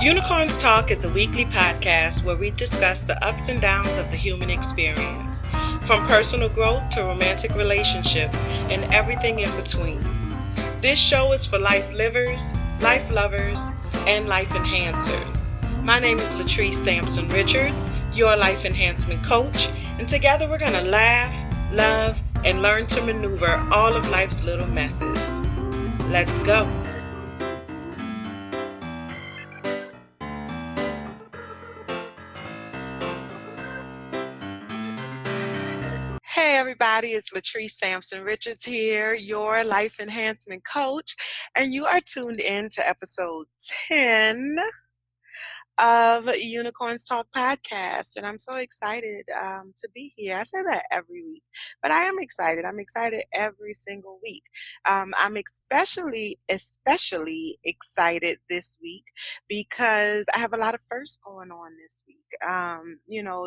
Unicorns Talk is a weekly podcast where we discuss the ups and downs of the human experience, from personal growth to romantic relationships and everything in between. This show is for life livers, life lovers, and life enhancers. My name is Latrice Sampson Richards, your life enhancement coach, and together we're going to laugh, love, and learn to maneuver all of life's little messes. Let's go. Hey everybody, it's Latrice Sampson Richards here, your life enhancement coach, and you are tuned in to episode 10 of Unicorns Talk podcast. And I'm so excited to be here. I say that every week, but I am excited. I'm excited every single week. I'm especially excited this week because I have a lot of firsts going on this week.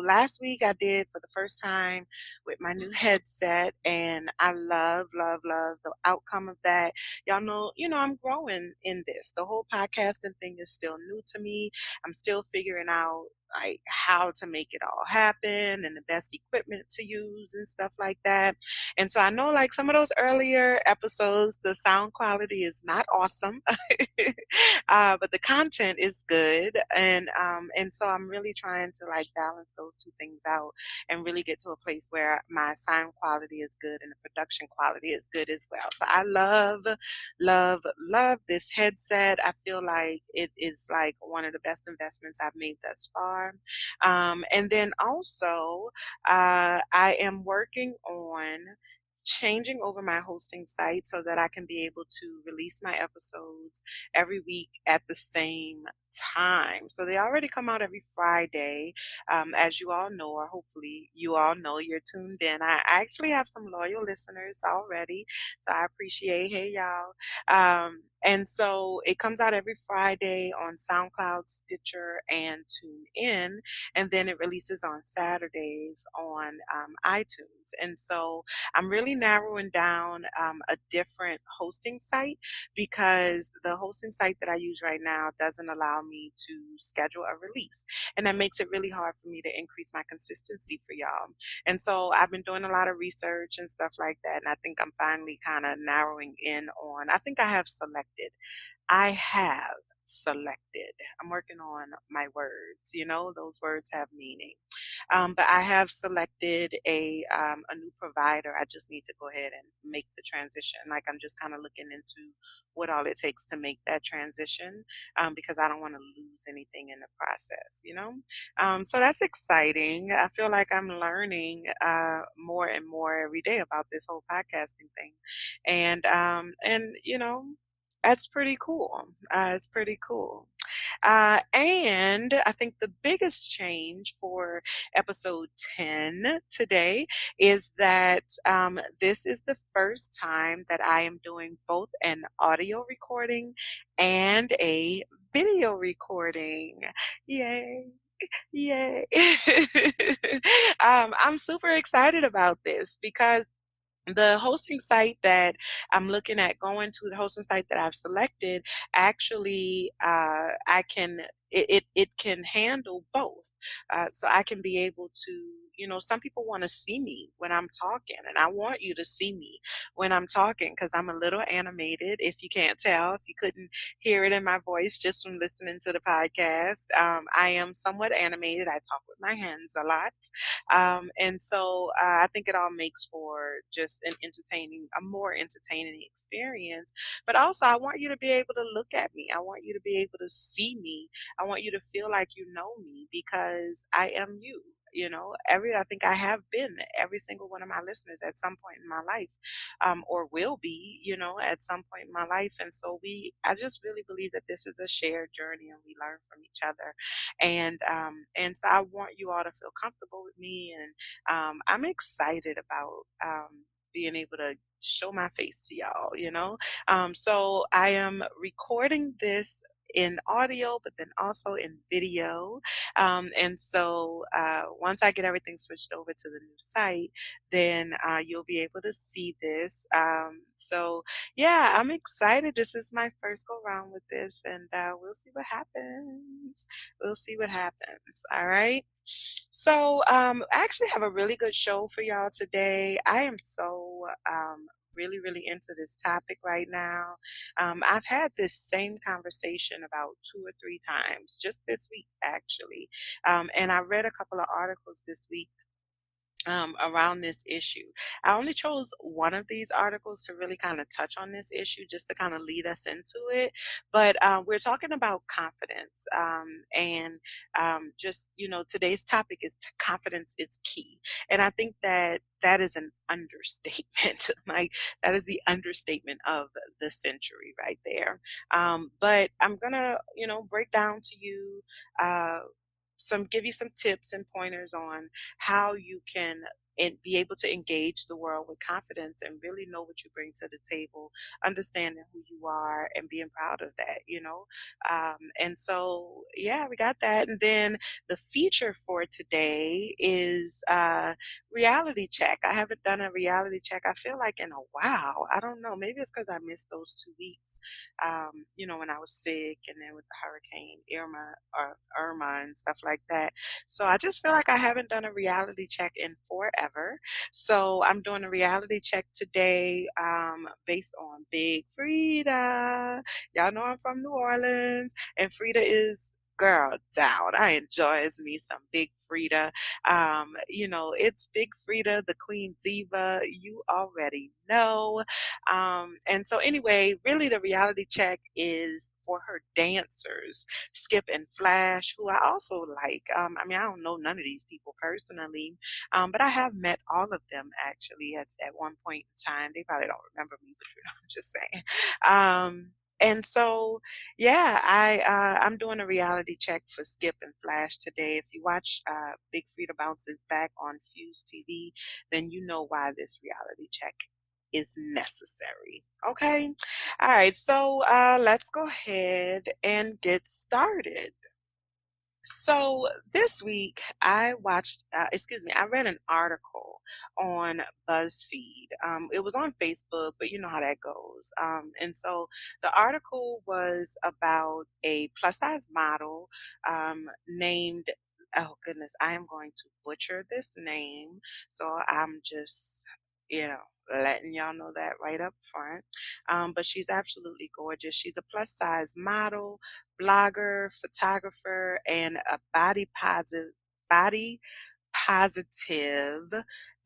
Last week I did for the first time with my new headset, and I love the outcome of that. I'm growing in this. The whole podcasting thing is still new to me. I'm still figuring out like how to make it all happen and the best equipment to use and stuff like that. And so I know like some of those earlier episodes, the sound quality is not awesome, but the content is good. And so I'm really trying to like balance those two things out and really get to a place where my sound quality is good and the production quality is good as well. So I love this headset. I feel like it is like one of the best investments I've made thus far. And then also, I am working on changing over my hosting site so that I can be able to release my episodes every week at the same time. So they already come out every Friday, as you all know, or hopefully you all know, you're tuned in. I actually have some loyal listeners already, so I appreciate. Hey y'all. And so it comes out every Friday on SoundCloud, Stitcher, and TuneIn, and then it releases on Saturdays on iTunes. And so I'm really narrowing down a different hosting site because the hosting site that I use right now doesn't allow me to schedule a release. And that makes it really hard for me to increase my consistency for y'all. And so I've been doing a lot of research and stuff like that. And I think I'm finally kind of narrowing in on, I think I have selected. I'm working on my words. Those words have meaning. But I have selected a new provider. I just need to go ahead and make the transition. Like I'm just kind of looking into what all it takes to make that transition, because I don't want to lose anything in the process. So that's exciting. I feel like I'm learning more and more every day about this whole podcasting thing, and that's pretty cool. It's pretty cool. And I think the biggest change for episode 10 today is that this is the first time that I am doing both an audio recording and a video recording. Yay. Yay. I'm super excited about this because the hosting site that I'm looking at going to, the hosting site that I've selected, actually, it can handle both. So I can be able to, some people want to see me when I'm talking, and I want you to see me when I'm talking because I'm a little animated. If you can't tell, if you couldn't hear it in my voice just from listening to the podcast, I am somewhat animated. I talk with my hands a lot. And so I think it all makes for just a more entertaining experience. But also, I want you to be able to look at me. I want you to be able to see me. I want you to feel like you know me because I am you. I think I have been every single one of my listeners at some point in my life, or will be, at some point in my life. And so I just really believe that this is a shared journey and we learn from each other. And so I want you all to feel comfortable with me. And I'm excited about being able to show my face to y'all. So I am recording this in audio, but then also in video. And so once I get everything switched over to the new site, then you'll be able to see this. So yeah, I'm excited. This is my first go round with this, and we'll see what happens. We'll see what happens. All right. So, I actually have a really good show for y'all today. I am so really, really into this topic right now. I've had this same conversation about 2 or 3 times just this week, actually. And I read a couple of articles this week around this issue. I only chose one of these articles to really kind of touch on this issue, just to kind of lead us into it. But we're talking about confidence, and just today's topic is confidence is key, and I think that that is an understatement. Like that is the understatement of the century right there. But I'm gonna break down to you. Uh, give you some tips and pointers on how you can be able to engage the world with confidence and really know what you bring to the table, understanding who you are and being proud of that. And so, yeah, we got that. And then the feature for today is reality check. I haven't done a reality check, I feel like, in a while. I don't know. Maybe it's because I missed those 2 weeks, when I was sick and then with the hurricane Irma and stuff like that. So I just feel like I haven't done a reality check in forever. So I'm doing a reality check today, based on Big Frida. Y'all know I'm from New Orleans, and Frida is girl down. I enjoys me some Big Frida. It's Big Frida, the Queen Diva. You already know. And so anyway, really the reality check is for her dancers, Skip and Flash, who I also like. I don't know none of these people personally, but I have met all of them actually at one point in time. They probably don't remember me, but I'm just saying. And so, yeah, I'm doing a reality check for Skip and Flash today. If you watch Big Frida Bounces Back on Fuse TV, then you know why this reality check is necessary. Okay. All right. So let's go ahead and get started. So this week I read an article on BuzzFeed. It was on Facebook, but you know how that goes. And so the article was about a plus size model named, oh goodness, I am going to butcher this name. So I'm just, letting y'all know that right up front. But she's absolutely gorgeous. She's a plus size model, blogger, photographer, and a body positive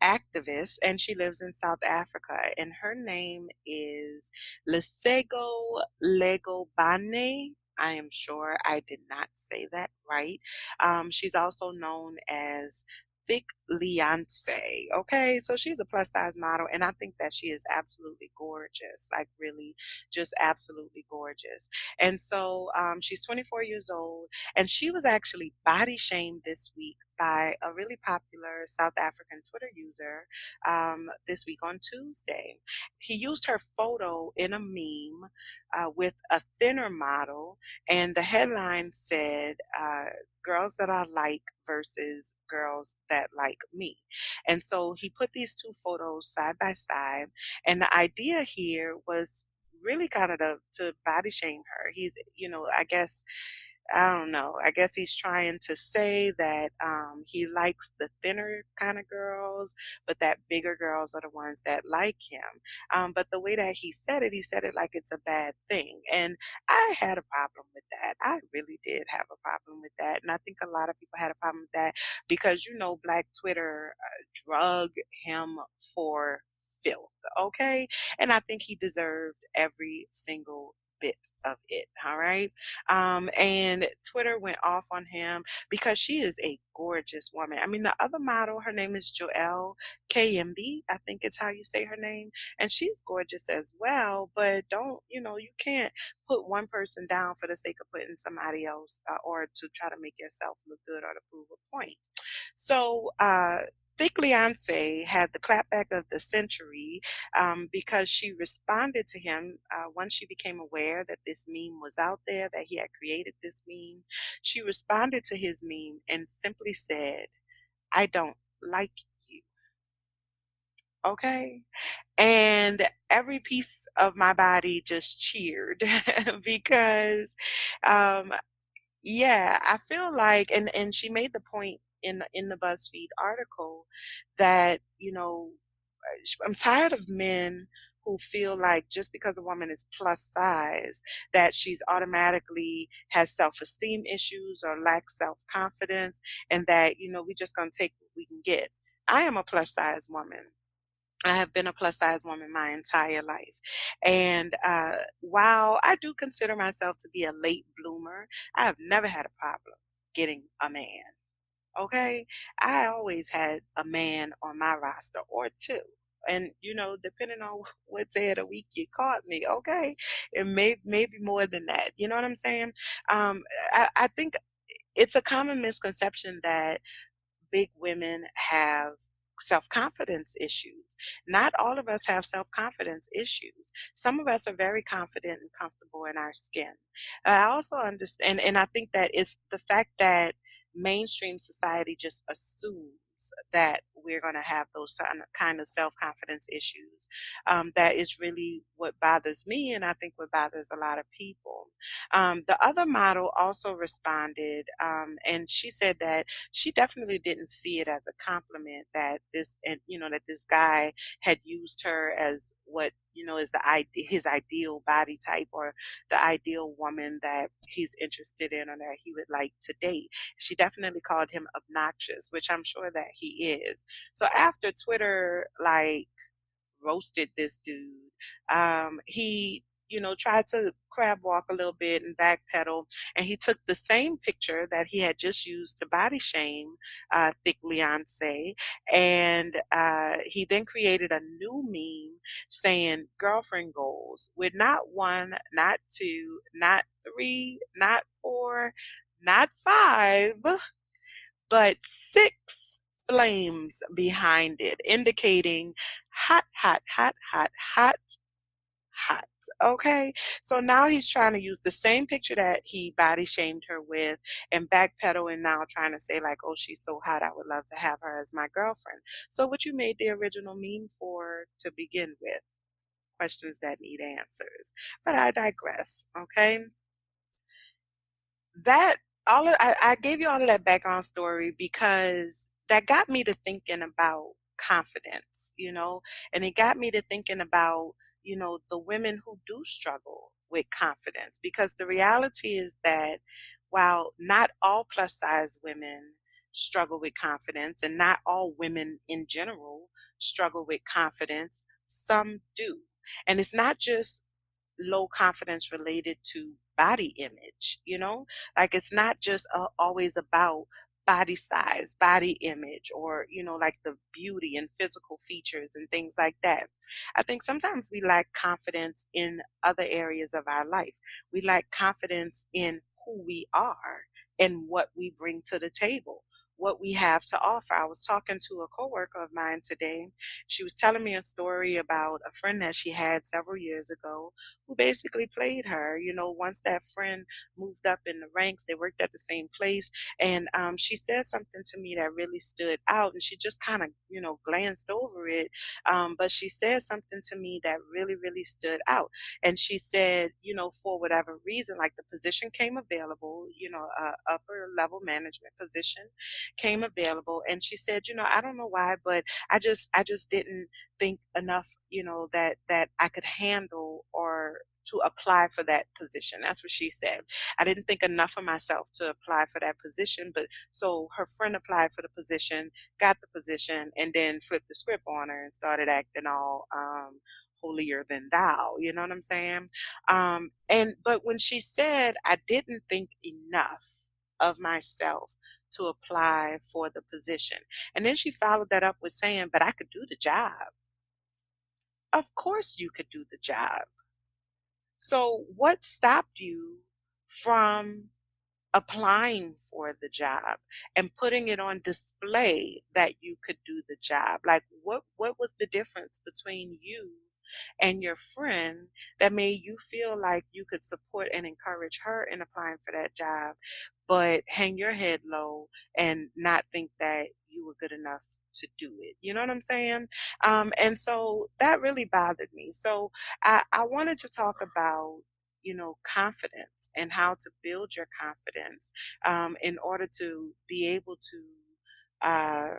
activist, and she lives in South Africa. And her name is Lesego Legobane. I am sure I did not say that right. She's also known as Thick Leonce. Okay, so she's a plus size model, and I think that she is absolutely gorgeous, like really just absolutely gorgeous. And so she's 24 years old, and she was actually body shamed this week by a really popular South African Twitter user this week on Tuesday. He used her photo in a meme with a thinner model, and the headline said, Girls that I like versus girls that like me. And so he put these two photos side by side, and the idea here was really kind of to body shame her. He's, I guess, I don't know. I guess he's trying to say that he likes the thinner kind of girls, but that bigger girls are the ones that like him. But the way that he said it like it's a bad thing. And I had a problem with that. I really did have a problem with that. And I think a lot of people had a problem with that because, Black Twitter drug him for filth. Okay. And I think he deserved every single bit of it. All right. And Twitter went off on him because she is a gorgeous woman. I mean, the other model, her name is Joelle KMB, I think it's how you say her name, and she's gorgeous as well. But you can't put one person down for the sake of putting somebody else, or to try to make yourself look good or to prove a point. So Thick Leonce had the clapback of the century because she responded to him once she became aware that this meme was out there, that he had created this meme. She responded to his meme and simply said, I don't like you. Okay. And every piece of my body just cheered because um, yeah, I feel like and she made the point in the BuzzFeed article that, I'm tired of men who feel like just because a woman is plus size that she's automatically has self-esteem issues or lacks self-confidence and that, we just going to take what we can get. I am a plus size woman. I have been a plus size woman my entire life. And while I do consider myself to be a late bloomer, I have never had a problem getting a man. Okay. I always had a man on my roster or two. And depending on what day of the week you caught me, okay, it maybe more than that. You know what I'm saying? Um, I think it's a common misconception that big women have self-confidence issues. Not all of us have self-confidence issues. Some of us are very confident and comfortable in our skin. I also understand, and I think that it's the fact that mainstream society just assumes that we're going to have those kind of self-confidence issues. That is really what bothers me, and I think what bothers a lot of people. The other model also responded, and she said that she definitely didn't see it as a compliment that that this guy had used her as what is his ideal body type or the ideal woman that he's interested in or that he would like to date. She definitely called him obnoxious, which I'm sure that he is. So after Twitter roasted this dude. He, tried to crab walk a little bit and backpedal, and he took the same picture that he had just used to body shame Thick Leonce, and he then created a new meme saying girlfriend goals with not one, not two, not three, not four, not five, but six flames behind it, indicating hot, hot, hot, hot, hot, hot. Okay. So now he's trying to use the same picture that he body shamed her with and backpedal and now trying to say, like, oh, she's so hot, I would love to have her as my girlfriend. So what you made the original meme for to begin with? Questions that need answers. But I digress. Okay. That I gave you all of that background story because that got me to thinking about confidence, and it got me to thinking about, the women who do struggle with confidence because the reality is that while not all plus size women struggle with confidence and not all women in general struggle with confidence, some do. And it's not just low confidence related to body image, like it's not just always about body size, body image, or, like the beauty and physical features and things like that. I think sometimes we lack confidence in other areas of our life. We lack confidence in who we are and what we bring to the table, what we have to offer. I was talking to a coworker of mine today. She was telling me a story about a friend that she had several years ago who basically played her. Once that friend moved up in the ranks, they worked at the same place. And she said something to me that really stood out. And she just kind of, glanced over it. But she said something to me that really, really stood out. And she said, for whatever reason, like the position came available, a upper level management position came available. And she said, I don't know why, but I just didn't think enough, that I could handle or to apply for that position. That's what she said. I didn't think enough of myself to apply for that position, but so her friend applied for the position, got the position, and then flipped the script on her and started acting all holier than thou. You know what I'm saying? And but when she said I didn't think enough of myself to apply for the position. And then she followed that up with saying, but I could do the job. Of course you could do the job. So what stopped you from applying for the job and putting it on display that you could do the job. Like what was the difference between you and your friend that made you feel like you could support and encourage her in applying for that job, but hang your head low and not think that you were good enough to do it. You know what I'm saying? And so that really bothered me. So I wanted to talk about, confidence and how to build your confidence in order to be able to uh,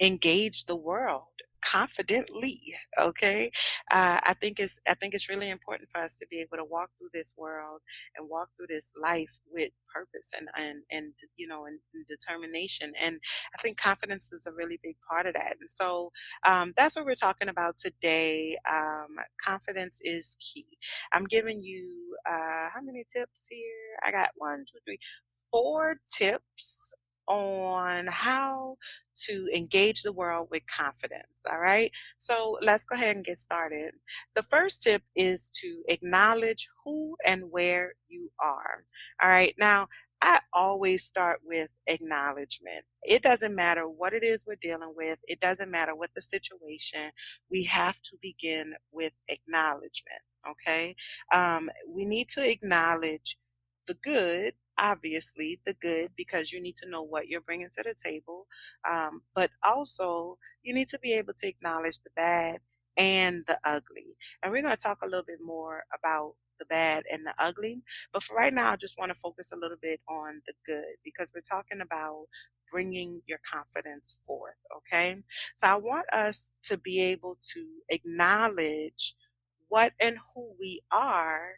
engage the world confidently. Okay. I think it's really important for us to be able to walk through this world and walk through this life with purpose and determination. And I think confidence is a really big part of that. And so that's what we're talking about today. Confidence is key. I'm giving you how many tips here? I got one, two, three, four tips on how to engage the world with confidence. All right. So let's go ahead and get started. The first tip is to acknowledge who and where you are. All right. Now, I always start with acknowledgement. It doesn't matter what it is we're dealing with, it doesn't matter what the situation, we have to begin with acknowledgement. Okay. We need to acknowledge the good, obviously, the good, because you need to know what you're bringing to the table. But also, you need to be able to acknowledge the bad and the ugly. And we're going to talk a little bit more about the bad and the ugly. But for right now, I just want to focus a little bit on the good because we're talking about bringing your confidence forth. Okay. So I want us to be able to acknowledge what and who we are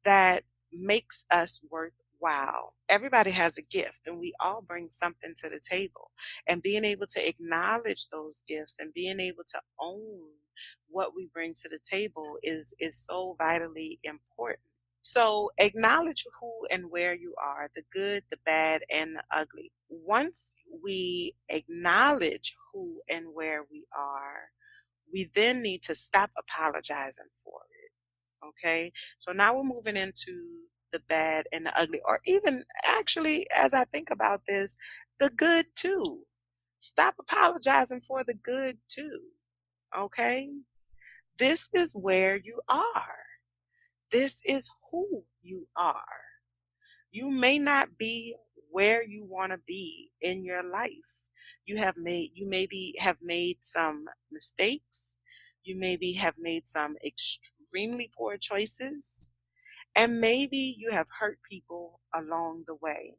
that makes us worthwhile. Everybody has a gift and we all bring something to the table. And being able to acknowledge those gifts and being able to own what we bring to the table is so vitally important. So acknowledge who and where you are, the good, the bad, and the ugly. Once we acknowledge who and where we are, we then need to stop apologizing for it. Okay. So now we're moving into the bad and the ugly, or even actually, as I think about this, the good too. Stop apologizing for the good too. Okay. This is where you are. This is who you are. You may not be where you want to be in your life. You maybe have made some mistakes. You maybe have made some extremely poor choices. And maybe you have hurt people along the way.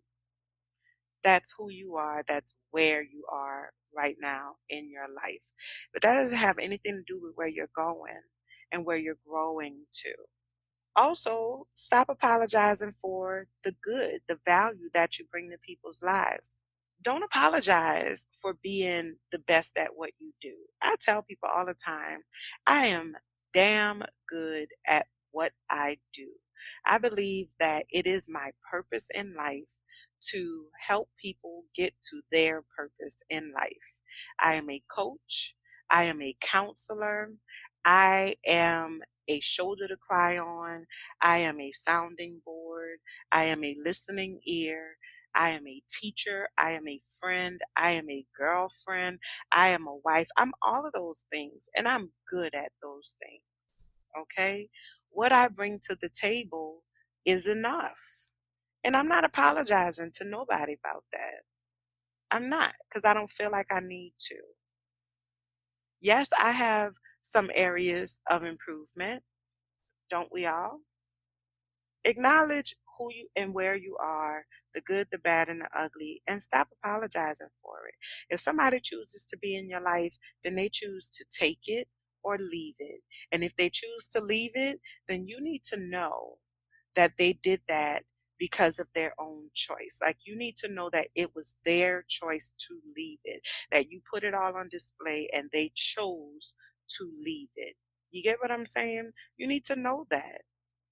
That's who you are. That's where you are right now in your life. But that doesn't have anything to do with where you're going and where you're growing to. Also, stop apologizing for the good, the value that you bring to people's lives. Don't apologize for being the best at what you do. I tell people all the time, I am damn good at what I do. I believe that it is my purpose in life to help people get to their purpose in life. I am a coach, I am a counselor, I am a shoulder to cry on, I am a sounding board, I am a listening ear. I am a teacher. I am a friend. I am a girlfriend. I am a wife. I'm all of those things, and I'm good at those things. Okay? What I bring to the table is enough. And I'm not apologizing to nobody about that. I'm not, because I don't feel like I need to. Yes, I have some areas of improvement. Don't we all? Acknowledge who you and where you are, the good, the bad, and the ugly, and stop apologizing for it. If somebody chooses to be in your life, then they choose to take it or leave it. And if they choose to leave it, then you need to know that they did that because of their own choice. Like you need to know that it was their choice to leave it, that you put it all on display and they chose to leave it. You get what I'm saying? You need to know that.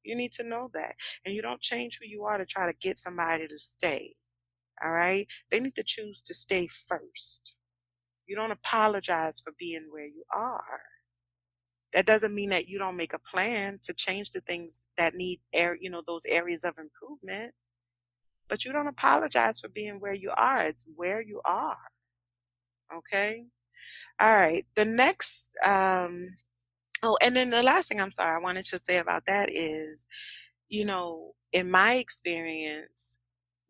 You need to know that. And you don't change who you are to try to get somebody to stay. All right? They need to choose to stay first. You don't apologize for being where you are. That doesn't mean that you don't make a plan to change the things that need those areas of improvement. but you don't apologize for being where you are. It's where you are. Okay. All right. The next, oh, and then the last thing I'm sorry I wanted to say about that is, in my experience,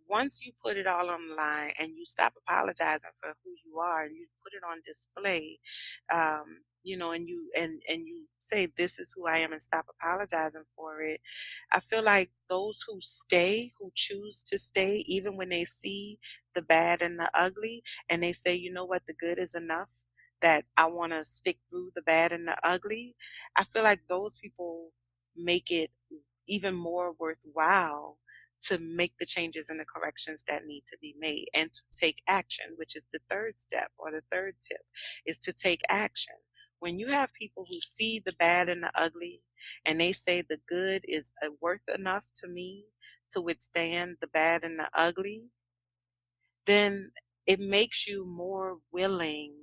once you put it all on the line and you stop apologizing for who you are and you put it on display, and you say this is who I am and stop apologizing for it, I feel like those who stay, who choose to stay, even when they see the bad and the ugly, and they say, you know what, the good is enough, that I want to stick through the bad and the ugly, I feel like those people make it even more worthwhile to make the changes and the corrections that need to be made and to take action, which is the third step or the third tip is to take action. When you have people who see the bad and the ugly and they say the good is worth enough to me to withstand the bad and the ugly, then it makes you more willing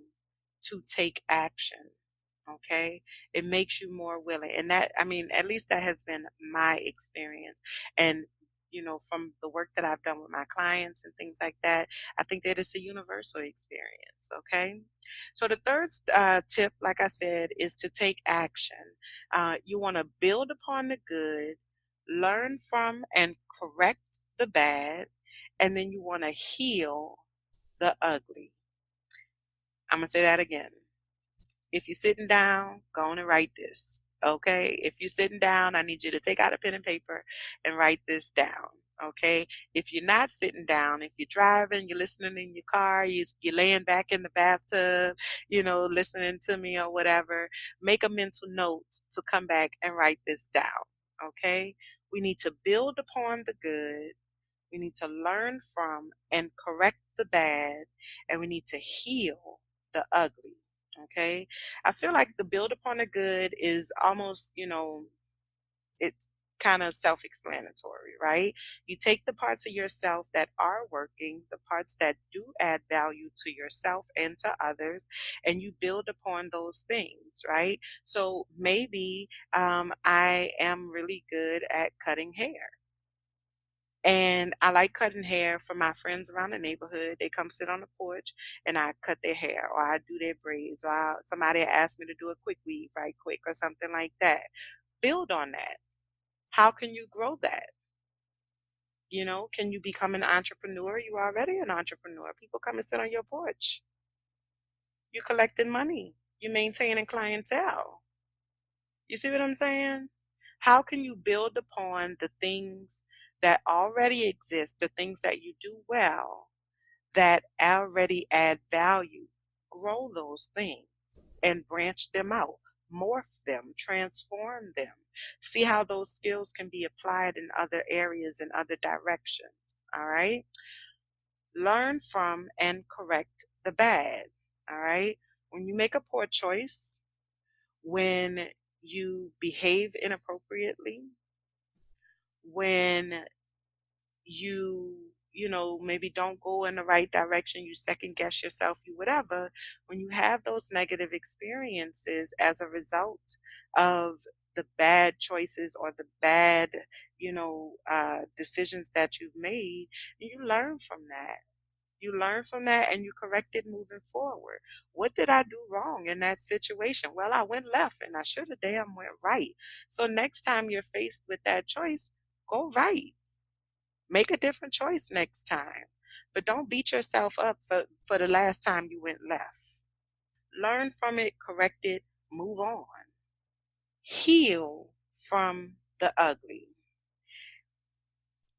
to take action. Okay. It makes you more willing. And that, I mean, at least that has been my experience. And, from the work that I've done with my clients and things like that, I think that it's a universal experience. Okay. So the third tip, like I said, is to take action. You want to build upon the good, learn from and correct the bad, and then you want to heal the ugly. I'm going to say that again. If you're sitting down, go on and write this. Okay. If you're sitting down, I need you to take out a pen and paper and write this down. Okay. If you're not sitting down, if you're driving, you're listening in your car, you're laying back in the bathtub, listening to me or whatever, make a mental note to come back and write this down. Okay. We need to build upon the good. We need to learn from and correct the bad, and we need to heal the ugly. Okay. I feel like the build upon the good is almost, it's kind of self explanatory, right? You take the parts of yourself that are working, the parts that do add value to yourself and to others, and you build upon those things, right? So maybe I am really good at cutting hair. And I like cutting hair for my friends around the neighborhood. They come sit on the porch and I cut their hair or I do their braids or somebody asked me to do a quick weave right quick or something like that. Build on that. How can you grow that? Can you become an entrepreneur? You're already an entrepreneur. People come and sit on your porch. You collecting money. You maintaining clientele. You see what I'm saying? How can you build upon the things that already exist, the things that you do well, that already add value? Grow those things and branch them out, morph them, transform them. See how those skills can be applied in other areas and other directions. All right. Learn from and correct the bad. All right. When you make a poor choice, when you behave inappropriately, when maybe don't go in the right direction, you second guess yourself, you whatever, when you have those negative experiences as a result of the bad choices or the bad, decisions that you've made, you learn from that. You learn from that and you correct it moving forward. What did I do wrong in that situation? Well, I went left and I should have damn went right. So next time you're faced with that choice, go right. Make a different choice next time. But don't beat yourself up for the last time you went left. Learn from it, correct it, move on. Heal from the ugly.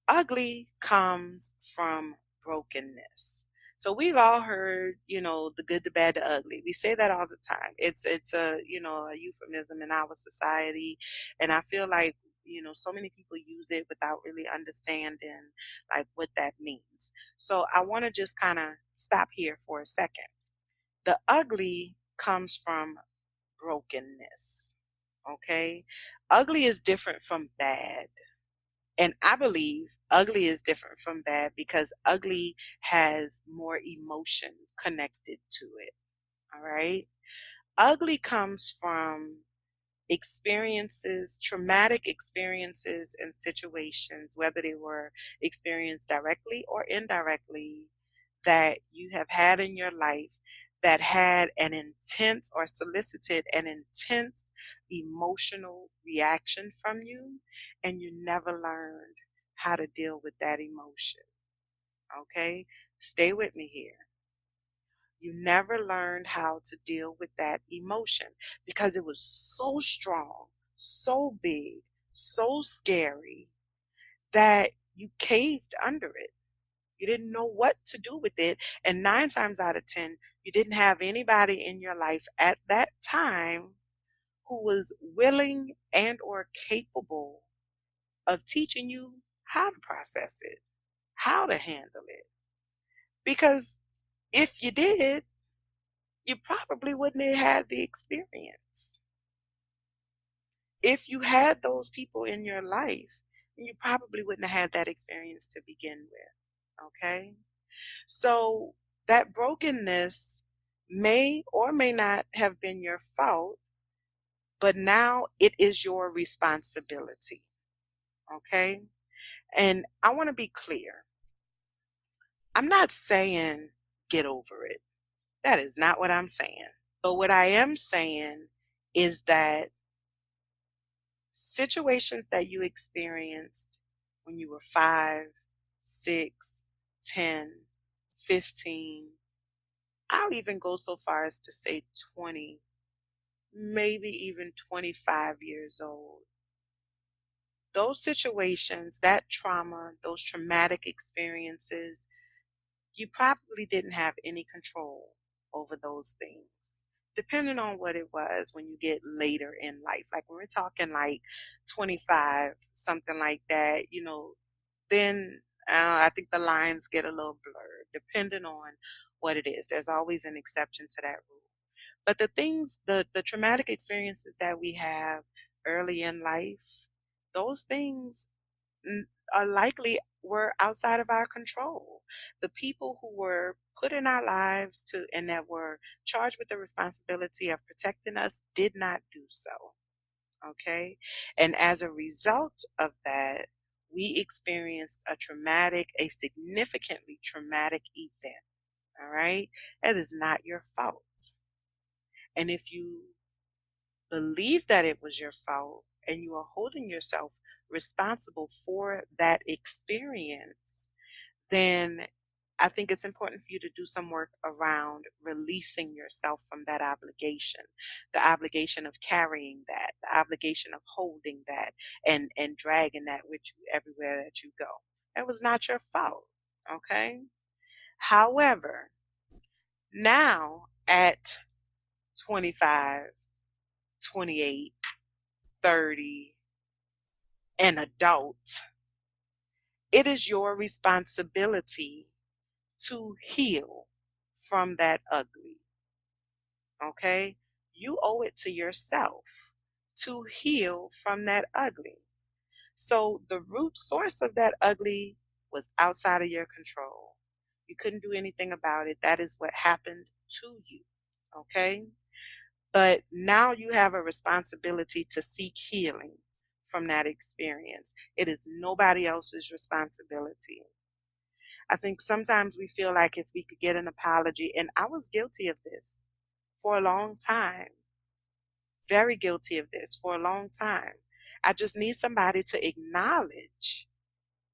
Ugly comes from brokenness. So we've all heard, the good, the bad, the ugly. We say that all the time. It's a euphemism in our society, and I feel like so many people use it without really understanding like what that means. So I want to just kind of stop here for a second. The ugly comes from brokenness. Okay? Ugly is different from bad. And I believe ugly is different from bad because ugly has more emotion connected to it. All right. Ugly comes from experiences, traumatic experiences and situations, whether they were experienced directly or indirectly, that you have had in your life that had an intense or solicited an intense emotional reaction from you, and you never learned how to deal with that emotion. Okay? Stay with me here. You never learned how to deal with that emotion because it was so strong, so big, so scary that you caved under it. You didn't know what to do with it. And 9 times out of 10, you didn't have anybody in your life at that time who was willing and or capable of teaching you how to process it, how to handle it. Because if you did, you probably wouldn't have had the experience. If you had those people in your life, you probably wouldn't have had that experience to begin with. Okay? So that brokenness may or may not have been your fault, but now it is your responsibility. Okay? And I want to be clear. I'm not saying get over it. That is not what I'm saying. But what I am saying is that situations that you experienced when you were 5, 6, 10, 15, I'll even go so far as to say 20, maybe even 25 years old. Those situations, that trauma, those traumatic experiences, you probably didn't have any control over those things. Depending on what it was when you get later in life. Like when we're talking like 25, something like that, then I think the lines get a little blurred depending on what it is. There's always an exception to that rule. But the traumatic experiences that we have early in life, those things are likely were outside of our control. The people who were put in our lives to and that were charged with the responsibility of protecting us did not do so. Okay? And as a result of that, we experienced a significantly traumatic event. All right? That is not your fault. And if you believe that it was your fault and you are holding yourself responsible for that experience, then I think it's important for you to do some work around releasing yourself from that obligation, the obligation of carrying that, the obligation of holding that and dragging that with you everywhere that you go. That was not your fault. Okay. However, now at 25, 28, 30, an adult, it is your responsibility to heal from that ugly. Okay? You owe it to yourself to heal from that ugly. So the root source of that ugly was outside of your control. You couldn't do anything about it. That is what happened to you. Okay? But now you have a responsibility to seek healing from that experience. It is nobody else's responsibility. I think sometimes we feel like if we could get an apology, and I was guilty of this for a long time, very guilty of this for a long time. I just need somebody to acknowledge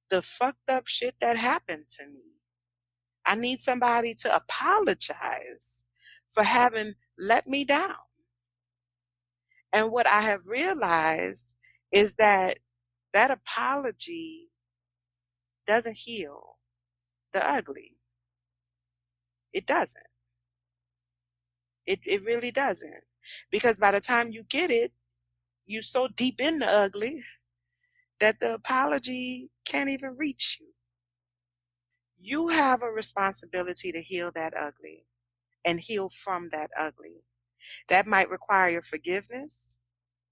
the fucked up shit that happened to me. I need somebody to apologize for having let me down. And what I have realized is that that apology doesn't heal the ugly. It doesn't. It really doesn't. Because by the time you get it, you're so deep in the ugly that the apology can't even reach you. You have a responsibility to heal that ugly and heal from that ugly. That might require forgiveness,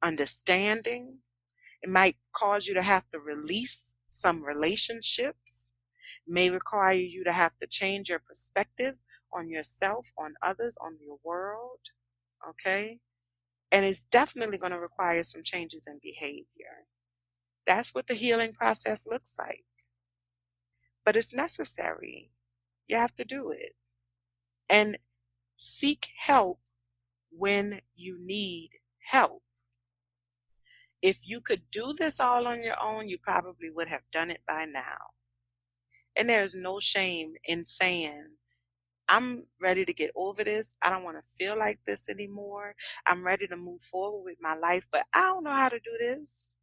understanding. It might cause you to have to release some relationships. It may require you to have to change your perspective on yourself, on others, on your world. Okay? And it's definitely going to require some changes in behavior. That's what the healing process looks like. But it's necessary. You have to do it. And seek help when you need help. If you could do this all on your own, you probably would have done it by now. And there's no shame in saying, I'm ready to get over this. I don't want to feel like this anymore. I'm ready to move forward with my life, but I don't know how to do this.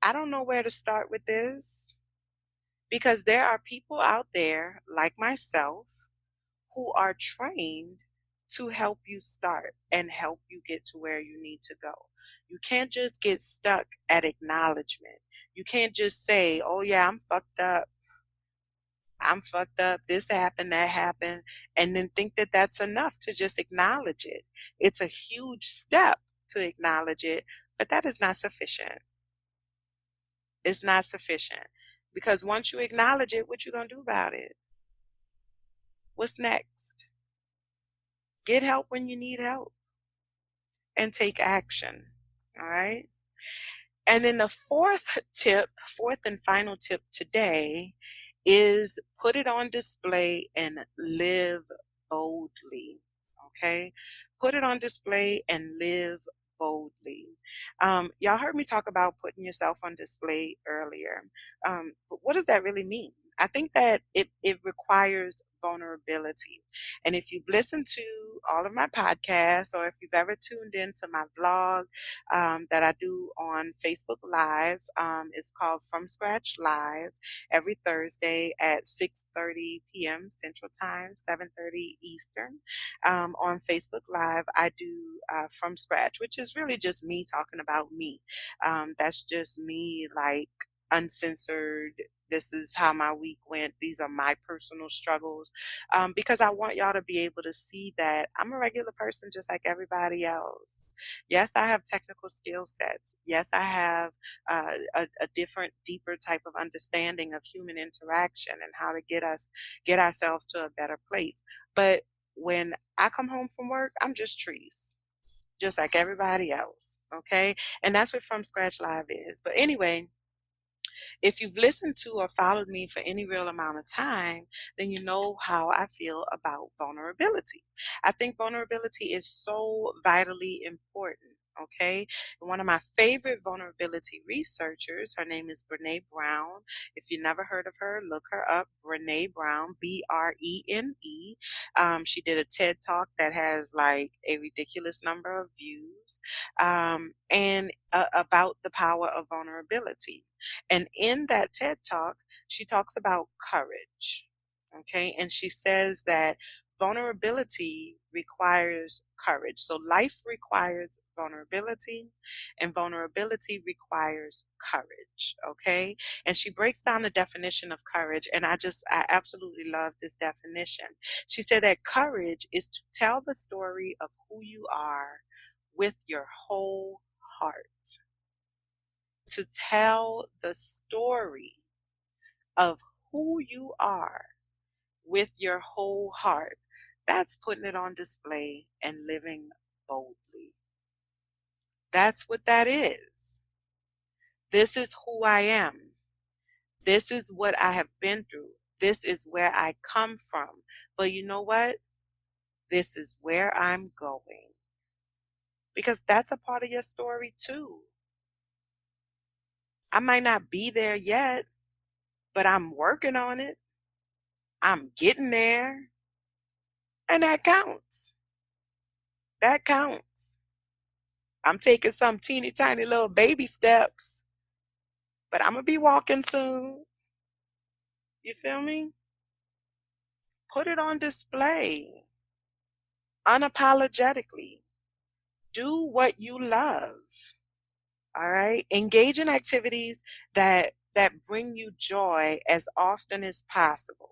I don't know where to start with this. Because there are people out there like myself who are trained to help you start and help you get to where you need to go. You can't just get stuck at acknowledgement. You can't just say, oh, yeah, I'm fucked up. I'm fucked up. This happened, that happened. And then think that that's enough to just acknowledge it. It's a huge step to acknowledge it, but that is not sufficient. It's not sufficient. Because once you acknowledge it, what you going to do about it? What's next? Get help when you need help and take action. All right. And then the fourth and final tip today is put it on display and live boldly. Okay. Put it on display and live boldly. Y'all heard me talk about putting yourself on display earlier. But what does that really mean? I think that it requires vulnerability. And if you've listened to all of my podcasts or if you've ever tuned into my vlog that I do on Facebook Live, it's called From Scratch Live every Thursday at 6:30 p.m. Central Time, 7:30 Eastern. On Facebook Live, I do From Scratch, which is really just me talking about me. That's just me, like, uncensored. This is how my week went. These are my personal struggles. Because I want y'all to be able to see that I'm a regular person just like everybody else. Yes, I have technical skill sets. Yes, I have a different, deeper type of understanding of human interaction and how to get ourselves to a better place. But when I come home from work, I'm just trees, just like everybody else. Okay. And that's what From Scratch Live is. But anyway, if you've listened to or followed me for any real amount of time, then you know how I feel about vulnerability. I think vulnerability is so vitally important. Okay. And one of my favorite vulnerability researchers, her name is Brene Brown. If you never heard of her, look her up. Brene Brown, Brene. She did a TED talk that has like a ridiculous number of views, and about the power of vulnerability. And in that TED talk, she talks about courage. Okay. And she says that vulnerability requires courage. So life requires vulnerability, and vulnerability requires courage. Okay. And she breaks down the definition of courage. And I absolutely love this definition. She said that courage is to tell the story of who you are with your whole heart. To tell the story of who you are with your whole heart. That's putting it on display and living boldly. That's what that is. This is who I am. This is what I have been through. This is where I come from. But you know what? This is where I'm going. Because that's a part of your story too. I might not be there yet, but I'm working on it. I'm getting there. And that counts. That counts. I'm taking some teeny tiny little baby steps, but I'm going to be walking soon. You feel me? Put it on display unapologetically. Do what you love. All right. Engage in activities that bring you joy as often as possible.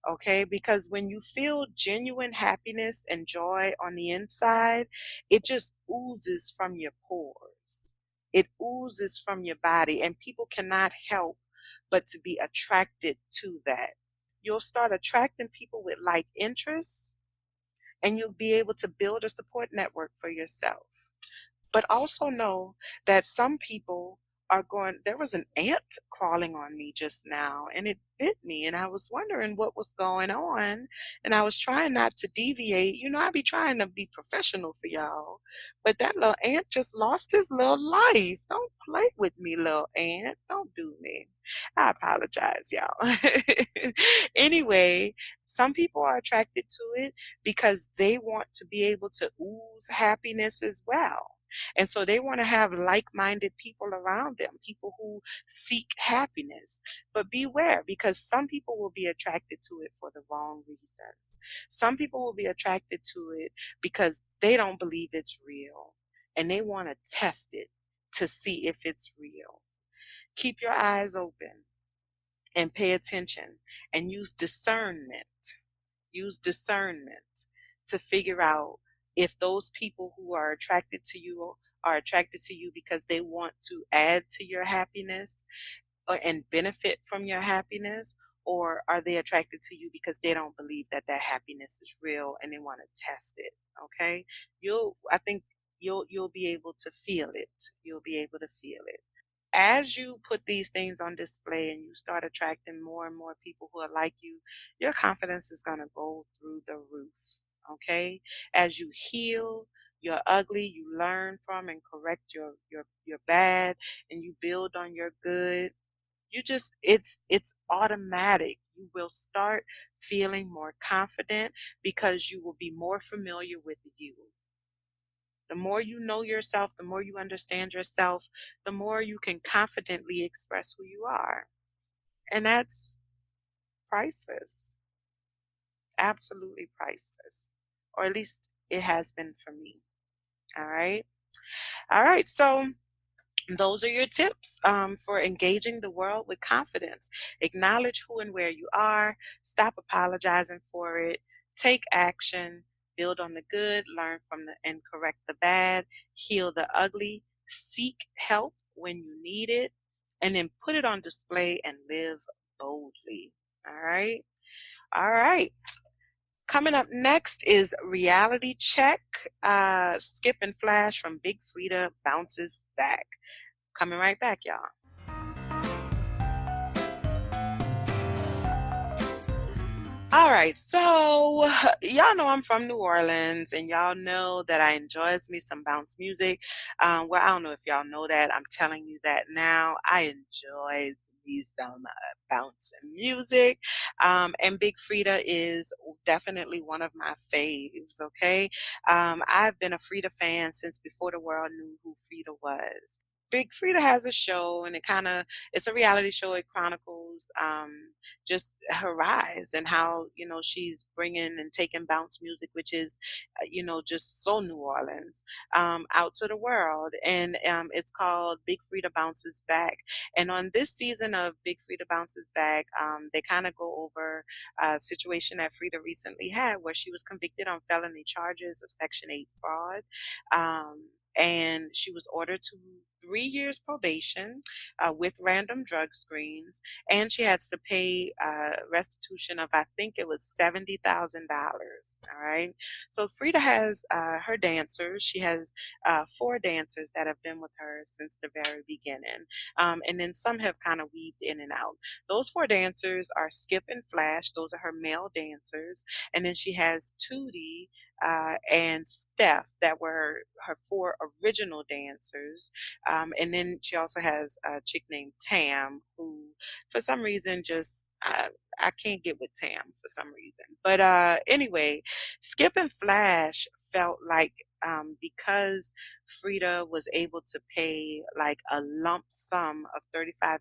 Okay, because when you feel genuine happiness and joy on the inside, it just oozes from your pores. It oozes from your body, and people cannot help but to be attracted to that. You'll start attracting people with like interests, and you'll be able to build a support network for yourself. But also know that some people are going there was an ant crawling on me just now and it bit me and I was wondering what was going on and I was trying not to deviate. I be trying to be professional for y'all, but that little ant just lost his little life. Don't play with me, little ant. Don't do me. I apologize, y'all. Anyway, some people are attracted to it because they want to be able to ooze happiness as well. And so they want to have like minded people around them, people who seek happiness. But beware, because some people will be attracted to it for the wrong reasons. Some people will be attracted to it because they don't believe it's real and they want to test it to see if it's real. Keep your eyes open and pay attention and use discernment. Use discernment to figure out if those people who are attracted to you are attracted to you because they want to add to your happiness and benefit from your happiness, or are they attracted to you because they don't believe that that happiness is real and they want to test it. Okay, I think you'll be able to feel it. You'll be able to feel it as you put these things on display and you start attracting more and more people who are like you. Your confidence is going to go through the roof. Okay, as you heal your ugly, you learn from and correct your bad, and you build on your good. You just it's automatic. You will start feeling more confident because you will be more familiar with you. The more you know yourself, the more you understand yourself, the more you can confidently express who you are. And that's priceless, absolutely priceless. Or at least it has been for me. All right. All right. So those are your tips for engaging the world with confidence. Acknowledge who and where you are, stop apologizing for it, take action, build on the good, learn from the and correct the bad, heal the ugly, seek help when you need it, and then put it on display and live boldly. All right. All right. Coming up next is Reality Check. Skip and Flash from Big Frida bounces back. Coming right back, y'all. All right, so y'all know I'm from New Orleans, and y'all know that I enjoys me some bounce music. Well, I don't know if y'all know that. I'm telling you that now. I enjoy me some bounce music, and Big Frida is definitely one of my faves. Okay, I've been a Frida fan since before the world knew who Frida was. Big Frida has a show, and it's a reality show. It chronicles just her rise and how she's bringing and taking bounce music, which is just so New Orleans, out to the world. And it's called Big Frida Bounces Back. And on this season of Big Frida Bounces Back, they kind of go over a situation that Frida recently had where she was convicted on felony charges of Section 8 fraud. And she was ordered to 3 years probation with random drug screens, and she has to pay restitution of, I think it was $70,000. All right. So Frida has her dancers. She has four dancers that have been with her since the very beginning, and then some have kind of weaved in and out. Those four dancers are Skip and Flash. Those are her male dancers, and then she has Tootie. And Steph, that were her four original dancers. And then she also has a chick named Tam, who for some reason just I can't get with Tam for some reason. But anyway, Skip and Flash felt like because Frida was able to pay like a lump sum of $35,000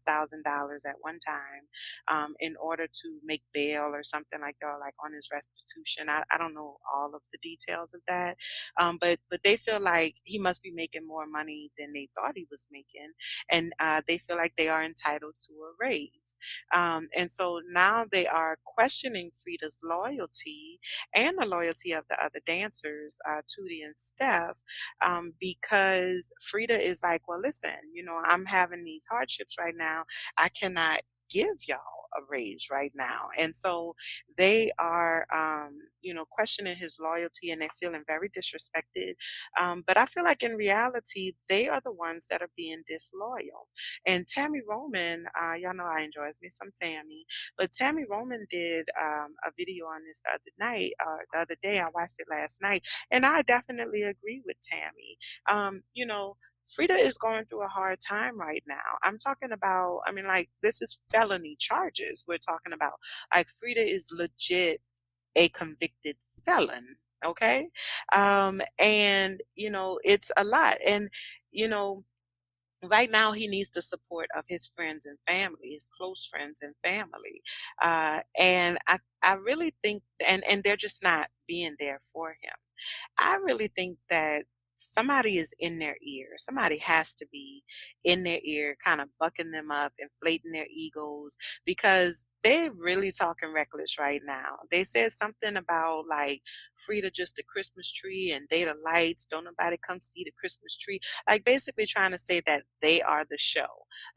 at one time in order to make bail or something like that, or like on his restitution. I don't know all of the details of that, but they feel like he must be making more money than they thought he was making, and they feel like they are entitled to a raise. And so now they are questioning Frida's loyalty and the loyalty of the other dancers, Tootie and Steph, because Frida is like, well, listen, I'm having these hardships right now. I cannot give y'all a raise right now. And so they are, questioning his loyalty and they're feeling very disrespected. But I feel like in reality, they are the ones that are being disloyal. And Tammy Roman, y'all know I enjoys me some Tammy, but Tammy Roman did a video on this the other night, the other day. I watched it last night, and I definitely agree with Tammy. Frida is going through a hard time right now. I'm talking about, I mean, like, this is felony charges we're talking about. Like, Frida is legit a convicted felon. Okay. And, it's a lot. And, you know, right now he needs the support of his friends and family, his close friends and family. And I really think, and they're just not being there for him. I really think that somebody is in their ear. Somebody has to be in their ear, kind of bucking them up, inflating their egos, because they're really talking reckless right now. They said something about like Frida just a Christmas tree and they the lights. Don't nobody come see the Christmas tree. Like basically trying to say that they are the show.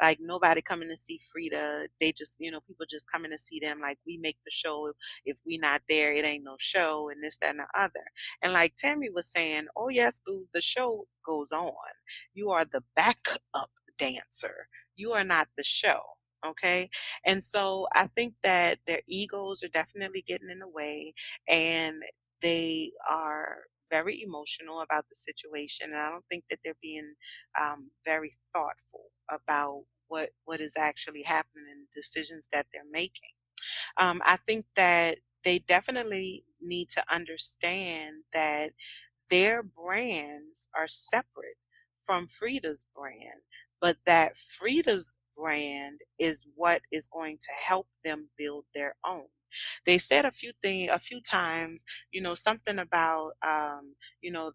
Like nobody coming to see Frida. They just, people just coming to see them. Like we make the show. If we not there, it ain't no show and this, that, and the other. And like Tammy was saying, oh yes, boo, the show goes on. You are the backup dancer. You are not the show. Okay. And so I think that their egos are definitely getting in the way and they are very emotional about the situation. And I don't think that they're being very thoughtful about what is actually happening and decisions that they're making. I think that they definitely need to understand that their brands are separate from Frida's brand, but that Frida's brand is what is going to help them build their own. They said a few times, something about,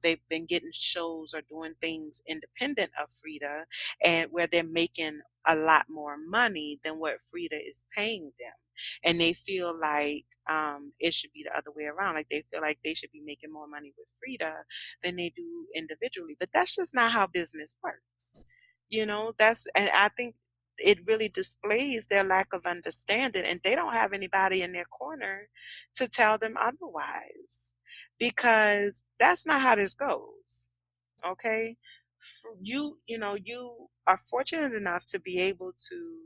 they've been getting shows or doing things independent of Frida and where they're making a lot more money than what Frida is paying them. And they feel like it should be the other way around. Like they feel like they should be making more money with Frida than they do individually. But that's just not how business works. And I think it really displays their lack of understanding, and they don't have anybody in their corner to tell them otherwise because that's not how this goes. Okay. You are fortunate enough to be able to,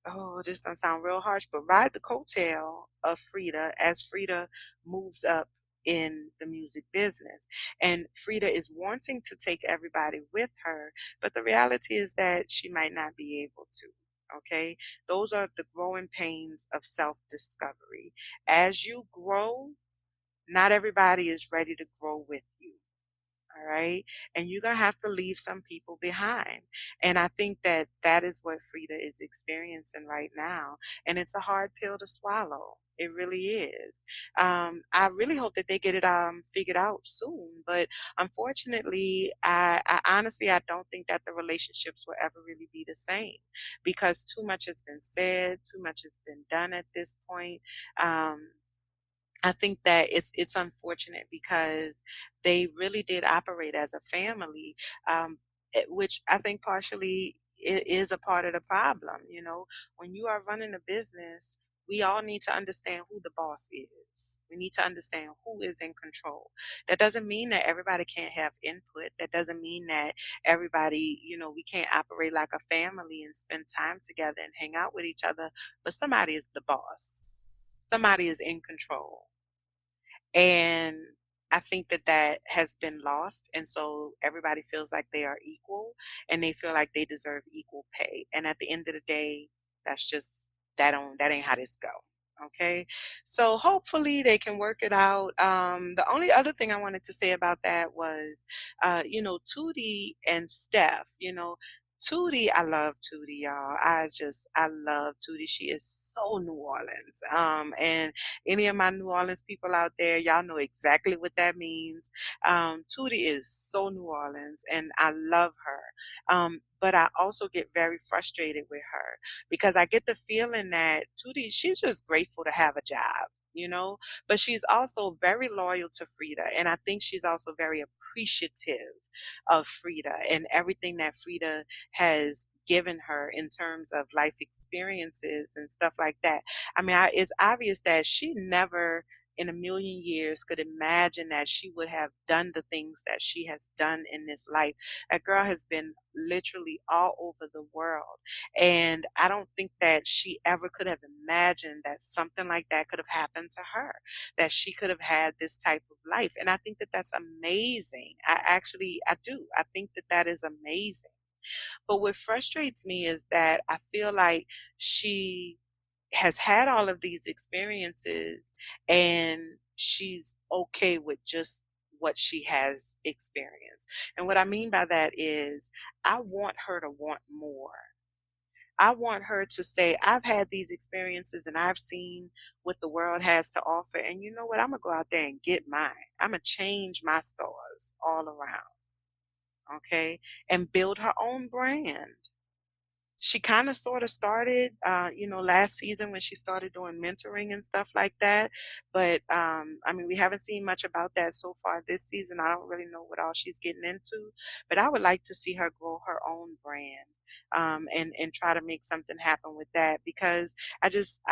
oh, this doesn't sound real harsh, but ride the coattail of Frida as Frida moves up in the music business. And Frida is wanting to take everybody with her, but the reality is that she might not be able to. Okay. Those are the growing pains of self discovery. As you grow, not everybody is ready to grow with you. All right. And you're going to have to leave some people behind. And I think that that is what Frida is experiencing right now. And it's a hard pill to swallow. It really is. I really hope that they get it figured out soon. But unfortunately, I honestly, I don't think that the relationships will ever really be the same because too much has been said, too much has been done at this point. Um, I think that it's unfortunate because they really did operate as a family, which I think partially is a part of the problem. When you are running a business, we all need to understand who the boss is. We need to understand who is in control. That doesn't mean that everybody can't have input. That doesn't mean that everybody, we can't operate like a family and spend time together and hang out with each other. But somebody is the boss. Somebody is in control. And I think that that has been lost. And so everybody feels like they are equal and they feel like they deserve equal pay. And at the end of the day, that's just, that ain't how this go. Okay. So hopefully they can work it out. The only other thing I wanted to say about that was, Tootie and Steph, Tootie, I love Tootie, y'all. I love Tootie. She is so New Orleans. And any of my New Orleans people out there, y'all know exactly what that means. Tootie is so New Orleans, and I love her. But I also get very frustrated with her because I get the feeling that Tootie, she's just grateful to have a job. But she's also very loyal to Frida. And I think she's also very appreciative of Frida and everything that Frida has given her in terms of life experiences and stuff like that. I mean, it's obvious that she never in a million years could imagine that she would have done the things that she has done in this life. That girl has been literally all over the world. And I don't think that she ever could have imagined that something like that could have happened to her, that she could have had this type of life. And I think that that's amazing. I do. I think that that is amazing. But what frustrates me is that I feel like she has had all of these experiences and she's okay with just what she has experienced. And what I mean by that is I want her to want more. I want her to say, I've had these experiences and I've seen what the world has to offer. And you know what? I'm going to go out there and get mine. I'm going to change my stores all around. Okay. And build her own brand. She kind of sort of started, last season when she started doing mentoring and stuff like that. But I mean, we haven't seen much about that so far this season. I don't really know what all she's getting into, but I would like to see her grow her own brand. And try to make something happen with that because I just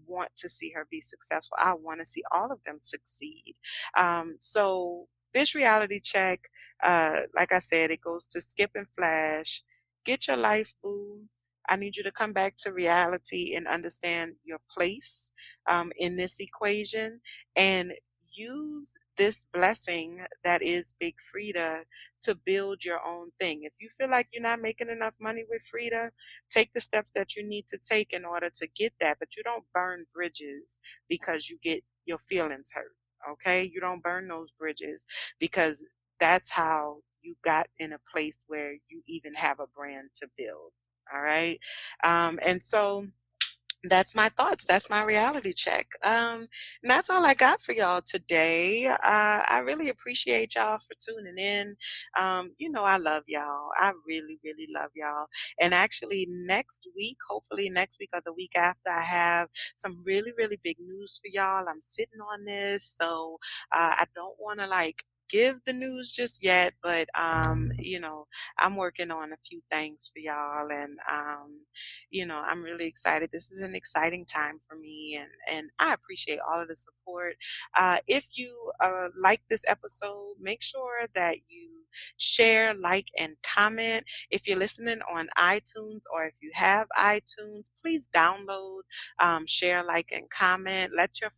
want to see her be successful. I want to see all of them succeed. So this reality check, like I said, it goes to Skip and Flash. Get your life, boo. I need you to come back to reality and understand your place in this equation and use this blessing that is Big Frida to build your own thing. If you feel like you're not making enough money with Frida, take the steps that you need to take in order to get that. But you don't burn bridges because you get your feelings hurt. Okay? You don't burn those bridges because that's how you got in a place where you even have a brand to build. All right. And so that's my thoughts. That's my reality check. And that's all I got for y'all today. I really appreciate y'all for tuning in. I love y'all. I really, really love y'all. And actually, next week, hopefully next week or the week after, I have some really, really big news for y'all. I'm sitting on this, so I don't want to like give the news just yet, but I'm working on a few things for y'all, and I'm really excited. This is an exciting time for me, and I appreciate all of the support. If you like this episode, make sure that you share, like, and comment. If you're listening on iTunes or if you have iTunes, please download, share, like, and comment. Let your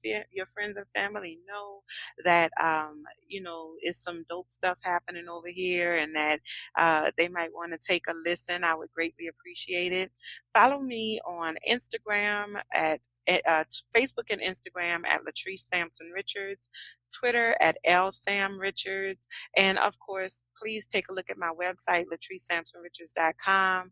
friends and family know that is some dope stuff happening over here, and that they might want to take a listen. I would greatly appreciate it. Follow me on Instagram at Facebook and Instagram at Latrice Sampson Richards, Twitter at L Sam Richards, and of course, please take a look at my website, LatriceSampsonRichards.com.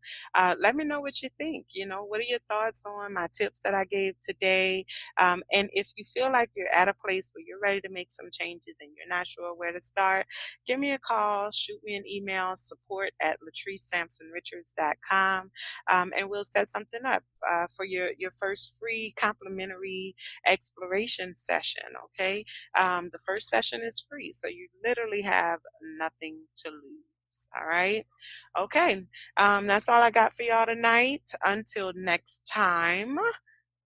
Let me know what you think. What are your thoughts on my tips that I gave today? And if you feel like you're at a place where you're ready to make some changes and you're not sure where to start, give me a call, shoot me an email, support at LatriceSampsonRichards.com, and we'll set something up for your first free complimentary exploration session. Okay. The first session is free, so you literally have nothing to lose. All right. Okay. That's all I got for y'all tonight. Until next time,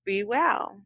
be well.